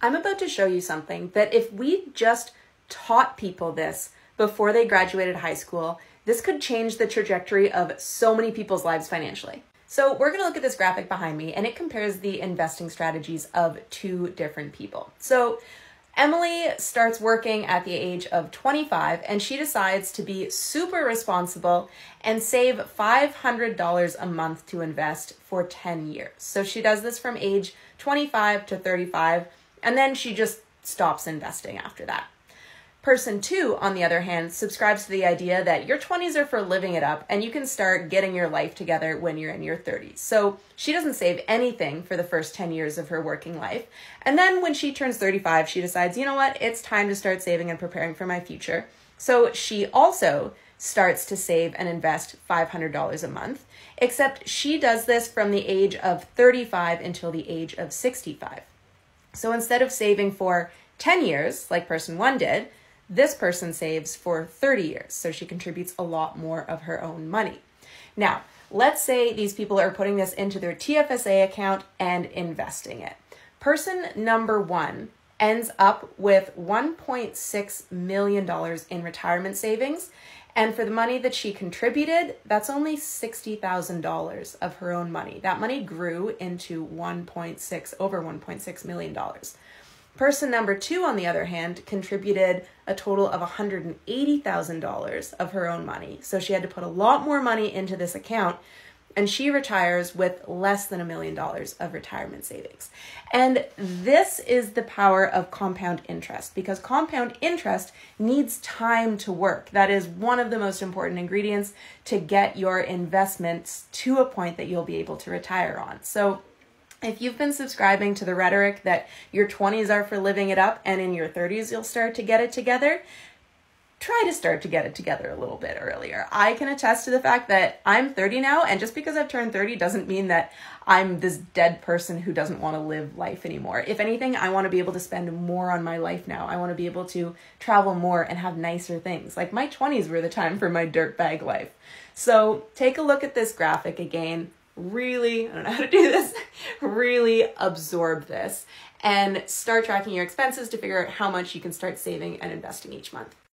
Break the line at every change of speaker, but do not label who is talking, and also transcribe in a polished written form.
I'm about to show you something that if we just taught people this before they graduated high school, this could change the trajectory of so many people's lives financially. So we're going to look at this graphic behind me, and it compares the investing strategies of two different people. So Emily starts working at the age of 25, and she decides to be super responsible and save $500 a month to invest for 10 years. So she does this from age 25 to 35, and then she just stops investing after that. Person two, on the other hand, subscribes to the idea that your 20s are for living it up and you can start getting your life together when you're in your 30s. So she doesn't save anything for the first 10 years of her working life. And then when she turns 35, she decides, you know what, it's time to start saving and preparing for my future. So she also starts to save and invest $500 a month, except she does this from the age of 35 until the age of 65. So instead of saving for 10 years, like person one did, this person saves for 30 years. So she contributes a lot more of her own money. Now, let's say these people are putting this into their TFSA account and investing it. Person number one ends up with $1.6 million in retirement savings. And for the money that she contributed, that's only $60,000 of her own money. That money grew into over $1.6 million. Person number two, on the other hand, contributed a total of $180,000 of her own money. So she had to put a lot more money into this account, and she retires with less than $1 million of retirement savings. And this is the power of compound interest, because compound interest needs time to work. That is one of the most important ingredients to get your investments to a point that you'll be able to retire on. So if you've been subscribing to the rhetoric that your 20s are for living it up and in your 30s you'll start to get it together, try to start to get it together a little bit earlier. I can attest to the fact that I'm 30 now, and just because I've turned 30 doesn't mean that I'm this dead person who doesn't want to live life anymore. If anything, I want to be able to spend more on my life now. I want to be able to travel more and have nicer things. Like my 20s were the time for my dirtbag life. So take a look at this graphic again. Really, I don't know how to do this, really absorb this and start tracking your expenses to figure out how much you can start saving and investing each month.